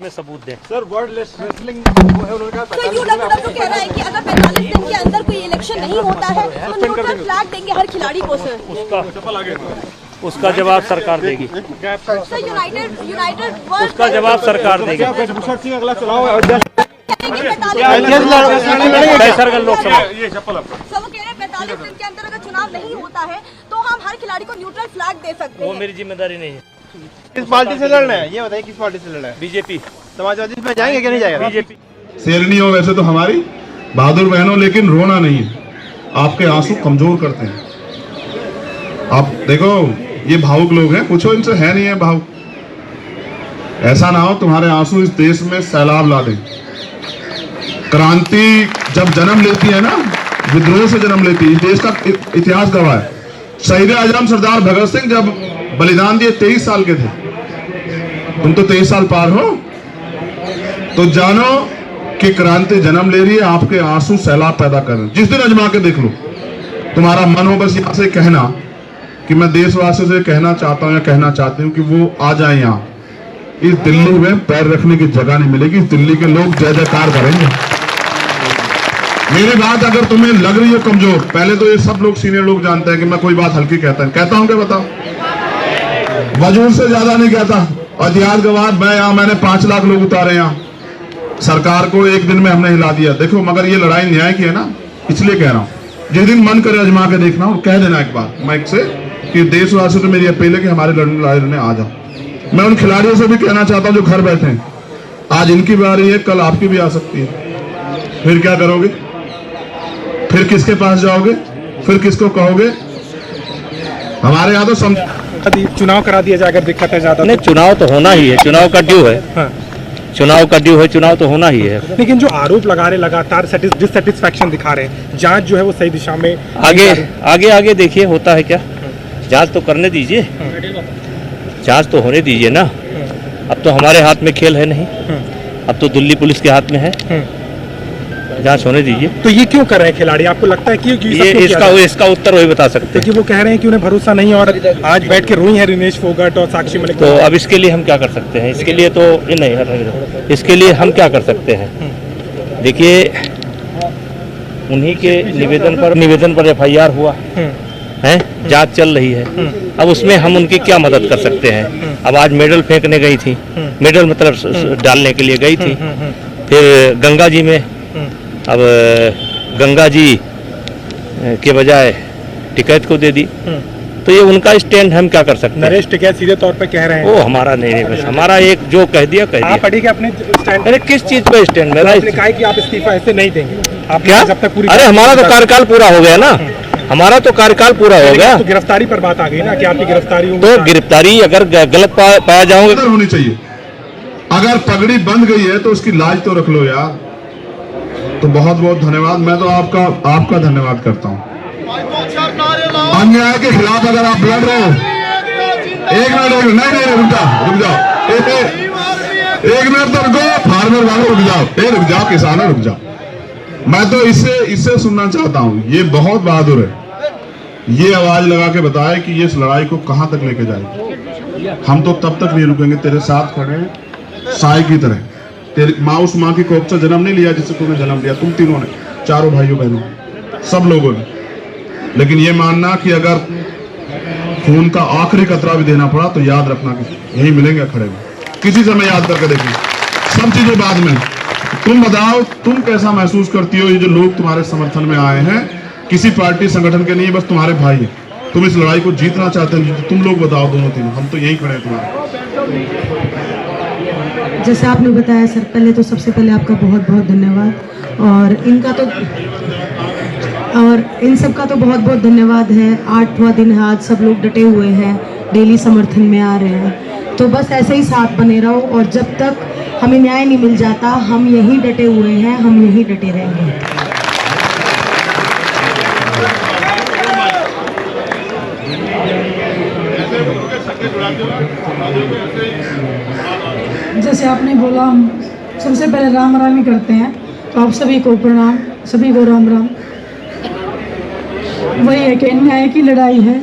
में सबूत दें। सर वर्ड रेसलिंग वो है, उन्होंने कहा तो यूडब्ल्यूडब्ल्यू कह रहा है कि अगर 45 दिन के अंदर कोई इलेक्शन नहीं होता है तो न्यूट्रल फ्लैग देंगे हर खिलाड़ी को। सर उसका जवाब सरकार देगी। सर यूनाइटेड वर्ल्ड उसका जवाब सरकार देगी। भूषण सिंह अगला चुनाव है लोकसभा सब कह रहे हैं 45 दिन के अंदर अगर चुनाव नहीं होता है तो हम हर खिलाड़ी को न्यूट्रल फ्लैग दे सकते हैं। वो मेरी जिम्मेदारी नहीं है। किस पार्टी से लड़ना है ये बताइए, किस पार्टी से लड़ना है? बीजेपी। समाजवादी में जाएंगे कि नहीं जाएगा? बीजेपी। शेरनी हो वैसे तो हमारी बहादुर बहनों, लेकिन रोना नहीं है। आपके आंसू कमजोर करते हैं। आप देखो ये भावुक लोग हैं, पूछो इनसे, है नहीं है भावुक। ऐसा ना हो तुम्हारे आंसू इस देश में सैलाब ला दें। क्रांति जब जन्म लेती है ना, विद्रोह से जन्म लेती है। इस देश का इतिहास गवाह है। शहीद आजम सरदार भगत सिंह जब बलिदान दिए 23 साल के थे। तुम तो 23 साल पार हो, तो जानो कि क्रांति जन्म ले रही है। आपके आंसू सैलाब पैदा कर रहे हैं। जिस दिन अजमा के देख लो, तुम्हारा मन हो बस यहाँ से कहना कि मैं देशवासियों से कहना चाहता हूँ या कहना चाहती हूँ कि वो आ जाए यहाँ। इस दिल्ली में पैर रखने की जगह नहीं मिलेगी। इस दिल्ली के लोग जय जयकार करेंगे। मेरी बात अगर तुम्हें लग रही है कमजोर, पहले तो ये सब लोग सीनियर लोग जानते हैं कि मैं कोई बात हल्की कहता हूँ क्या बताओ? वजूद से ज्यादा नहीं कहता। और इतिहास गवाह मैंने 5 लाख लोग उतारे यहाँ। सरकार को एक दिन में हमने हिला दिया। देखो, मगर ये लड़ाई न्याय की है ना, इसलिए कह रहा हूँ। जिस दिन मन करे अजमा के देखना और कह देना एक बार माइक से कि देशवासियों से मेरी अपील है कि हमारे लड़ने आ जाओ। मैं उन खिलाड़ियों से भी कहना चाहता हूँ जो घर बैठे हैं, आज इनकी बारी है, कल आपकी भी आ सकती है। फिर क्या करोगे? फिर किसके पास जाओगे? फिर किसको कहोगे? हमारे यहाँ तो चुनाव करा दिया जाए अगर दिक्कत है ज्यादा। नहीं, चुनाव तो होना ही है। चुनाव का ड्यू है। हाँ। चुनाव का ड्यू है, चुनाव तो होना ही है। लेकिन जो आरोप लगा रहे, लगातार डिससेटिस्फैक्शन दिखा रहे हैं, जांच जो है वो सही दिशा में आगे देखिए होता है क्या। जांच तो करने दीजिए, जांच तो होने दीजिए ना। अब तो हमारे हाथ में खेल है नहीं, अब तो दिल्ली पुलिस के हाथ में है। जांच होने दीजिए। तो ये क्यों कर रहे हैं खिलाड़ी? आपको लगता है कि ये इसका उत्तर वही बता सकते हैं। क्योंकि वो कह रहे हैं कि उन्हें भरोसा नहीं है और आज बैठ के रोई है रिनेश फोगाट और साक्षी मलिक। तो अब इसके लिए हम क्या कर सकते हैं? इसके लिए तो नहीं, इसके लिए हम क्या कर सकते हैं? देखिए, उन्हीं के निवेदन पर FIR हुआ है, जांच चल रही है। अब उसमें हम उनकी क्या मदद कर सकते हैं? अब आज मेडल फेंकने गई थी, मेडल मतलब डालने के लिए गई थी। फिर गंगा जी में, अब गंगा जी के बजाय टिकैत को दे दी। तो ये उनका स्टैंड, हम क्या कर सकते हैं? नरेश टिकैत सीधे तौर पे कह रहे हैं। वो हमारा नहीं, बस हमारा एक जो कह दिया। आप अड़िगे अपने स्टैंड? अरे किस चीज पे स्टैंड? मेरा आपने कहा कि आप इस्तीफा ऐसे नहीं देंगे। आप क्या? जब तक पूरी, अरे हमारा तो कार्यकाल पूरा हो गया ना। हमारा तो कार्यकाल पूरा हो गया। तो गिरफ्तारी पर बात आ गई ना कि आपकी गिरफ्तारी होगी। तो गिरफ्तारी अगर गलत पाया जाओगे तो होनी चाहिए। अगर पगड़ी बंध गई है तो उसकी लाज तो रख लो यार। तो बहुत बहुत धन्यवाद। मैं तो आपका धन्यवाद करता हूँ। अन्याय के खिलाफ अगर आप लड़ रहे हो, एक मिनट नहीं रुक जाओ एक मिनट तो रुको। फार्मर वालों रुक जाओ किसानों रुक जाओ। मैं तो इससे सुनना चाहता हूँ। ये बहुत बहादुर है, ये आवाज लगा के बताए कि ये इस लड़ाई को कहां तक लेके जाएगी। हम तो तब तक नहीं रुकेंगे। तेरे साथ खड़े हैं साई की तरह। तेरी माँ उस माँ की कोख से जन्म नहीं लिया जिससे तूने जन्म लिया। तुम तीनों ने, चारों भाइयों बहनों, सब लोगों ने। लेकिन ये मानना कि अगर खून का आखिरी कतरा भी देना पड़ा तो याद रखना कि यही मिलेंगे खड़े में। किसी समय याद करके देखिए, सब चीजें बाद में। तुम बताओ, तुम कैसा महसूस करती हो? ये जो लोग तुम्हारे समर्थन में आए हैं, किसी पार्टी संगठन के नहीं, बस तुम्हारे भाई हैं। तुम इस लड़ाई को जीतना चाहते हो। तुम लोग बताओ, दोनों तीनों, हम तो यही खड़े हैं तुम्हारे। जैसे आपने बताया सर, पहले तो सबसे पहले आपका बहुत बहुत धन्यवाद। और इन सब का तो बहुत बहुत धन्यवाद है। 8वां दिन है आज, सब लोग डटे हुए हैं, डेली समर्थन में आ रहे हैं। तो बस ऐसे ही साथ बने रहो और जब तक हमें न्याय नहीं मिल जाता, हम यहीं डटे हुए हैं, हम यहीं डटे रहेंगे। जैसे आपने बोला, हम सबसे पहले राम राम ही करते हैं। तो आप सभी को प्रणाम, सभी को राम राम। वही है कि अन्याय की लड़ाई है,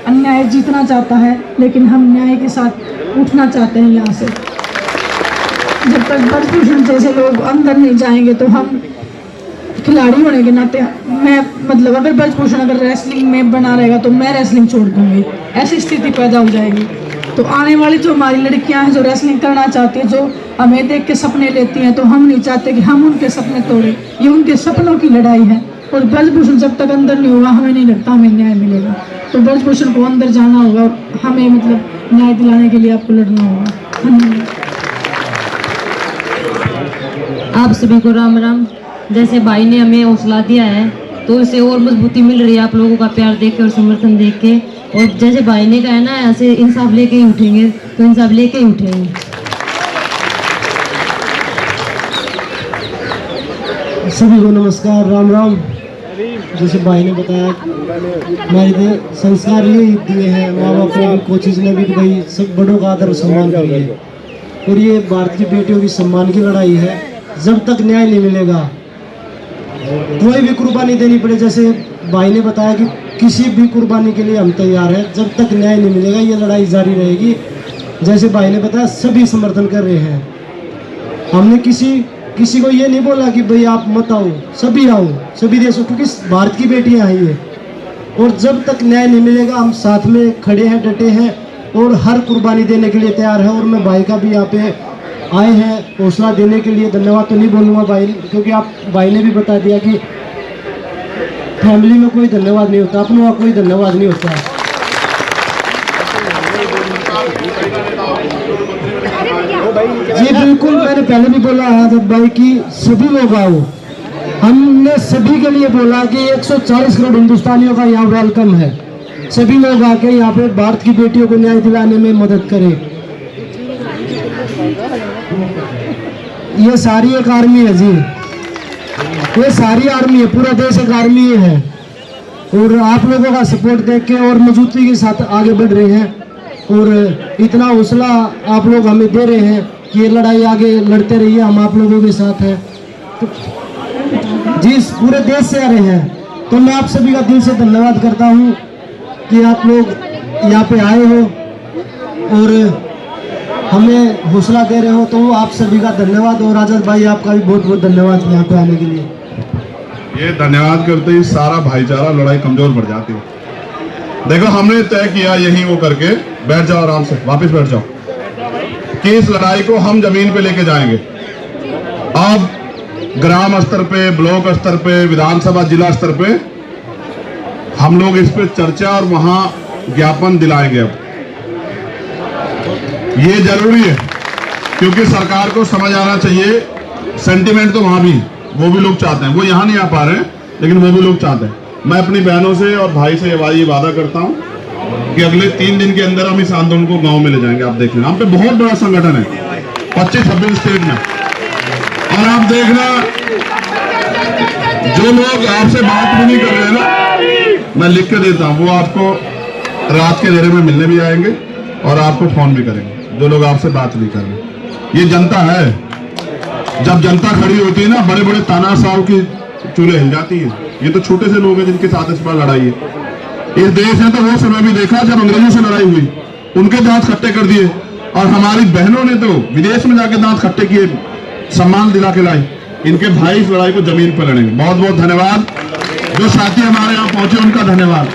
अन्याय जीतना चाहता है, लेकिन हम न्याय के साथ उठना चाहते हैं यहाँ से। जब तक ब्रजभूषण जैसे लोग अंदर नहीं जाएंगे तो हम खिलाड़ी होने के नाते मैं मतलब अगर ब्रजभूषण अगर रेसलिंग में बना रहेगा तो मैं रेसलिंग छोड़ दूंगी, ऐसी स्थिति पैदा हो जाएगी। तो आने वाली जो हमारी लड़कियां हैं जो रेसलिंग करना चाहती हैं, जो हमें देख के सपने लेती हैं, तो हम नहीं चाहते कि हम उनके सपने तोड़ें। ये उनके सपनों की लड़ाई है और ब्रजभूषण जब तक अंदर नहीं होगा हमें नहीं लगता हमें न्याय मिलेगा। तो ब्रजभूषण को अंदर जाना होगा और हमें मतलब न्याय दिलाने के लिए आपको लड़ना होगा। आप सभी को राम राम। जैसे भाई ने हमें हौसला दिया है तो इससे और मजबूती मिल रही है आप लोगों का प्यार देख के और समर्थन देख के। और जैसे भाई ने कहा है ना, ऐसे इंसाफ लेके ही उठेंगे तो इंसाफ लेके ही उठेंगे। सभी को नमस्कार, राम राम। जैसे भाई ने बताया हमारे संस्कार ये दिए हैं माँ बाप ने भी, कोचिज ने भी, भाई सब बड़ों का आदर सम्मान करिए। और ये भारत की बेटियों की सम्मान की लड़ाई है। जब तक न्याय नहीं मिलेगा कोई भी कुर्बानी देनी पड़े, जैसे भाई ने बताया कि किसी भी कुर्बानी के लिए हम तैयार हैं। जब तक न्याय नहीं मिलेगा ये लड़ाई जारी रहेगी। जैसे भाई ने बताया सभी समर्थन कर रहे हैं। हमने किसी को ये नहीं बोला कि भाई आप मत आओ, सभी आओ, सभी देशों, क्योंकि भारत की बेटियां हैं ये। और जब तक न्याय नहीं मिलेगा हम साथ में खड़े हैं, डटे हैं और हर कुर्बानी देने के लिए तैयार हैं। और मैं भाई का भी यहाँ पे आए हैं हौसला देने के लिए। धन्यवाद तो नहीं बोलूँगा भाई, क्योंकि आप भाई ने भी बता दिया कि फैमिली में कोई धन्यवाद नहीं होता, अपनों का कोई धन्यवाद नहीं होता। जी बिल्कुल, मैंने पहले भी बोला आजाद भाई की सभी लोग आओ। हमने सभी के लिए बोला कि 140 करोड़ हिंदुस्तानियों का यहाँ वेलकम है। सभी लोग आके यहाँ पे भारत की बेटियों को न्याय दिलाने में मदद करें। ये सारी एक आर्मी है जी, ये सारी आर्मी है, पूरा देश एक आर्मी है। और आप लोगों का सपोर्ट देख के और मजबूती के साथ आगे बढ़ रहे हैं। और इतना हौसला आप लोग हमें दे रहे हैं कि ये लड़ाई आगे लड़ते रहिए, हम आप लोगों के साथ हैं। तो जी पूरे देश से आ रहे हैं, तो मैं आप सभी का दिल से धन्यवाद करता हूँ कि आप लोग यहाँ पे आए हो और हमें हौसला दे रहे हो। तो आप सभी का धन्यवाद। और आजाद भाई आपका भी बहुत बहुत धन्यवाद यहाँ पे आने के लिए। ये धन्यवाद करते ही सारा भाईचारा लड़ाई कमजोर पड़ जाती है। देखो हमने तय किया यहीं वो करके, बैठ जाओ आराम से, वापस बैठ जाओ, कि इस लड़ाई को हम जमीन पे लेके जाएंगे। अब ग्राम स्तर पे, ब्लॉक स्तर पे, विधानसभा जिला स्तर पे हम लोग इस पे चर्चा और वहां ज्ञापन दिलाएंगे। अब ये जरूरी है क्योंकि सरकार को समझ आना चाहिए। सेंटिमेंट तो वहां भी, वो भी लोग चाहते हैं, वो यहाँ नहीं आ पा रहे हैं लेकिन वो भी लोग चाहते हैं। मैं अपनी बहनों से और भाई से ये वादा करता हूँ कि अगले 3 दिन के अंदर हम इस आंदोलन को गांव में ले जाएंगे। आप देख लेना, हम पे बहुत बड़ा संगठन है 25-26 स्टेट में। और आप देखना जो लोग आपसे बात भी नहीं कर रहे हैं ना, मैं लिख के देता हूँ, वो आपको रात के अंधेरे में मिलने भी आएंगे और आपको फोन भी करेंगे, जो लोग आपसे बात नहीं कर रहे। ये जनता है, जब जनता खड़ी होती है ना, बड़े बड़े तानाशाह की चूल्हे हिल जाती है। ये तो छोटे से लोग हैं जिनके साथ इस बार लड़ाई है। इस देश ने तो वो समय भी देखा जब अंग्रेजों से लड़ाई हुई, उनके दांत खट्टे कर दिए, और हमारी बहनों ने तो विदेश में जाके दांत खट्टे किए, सम्मान दिला के लाई। इनके भाई इस लड़ाई को जमीन पर लड़ेंगे। बहुत बहुत धन्यवाद। जो साथी हमारे यहाँ पहुंचे उनका धन्यवाद।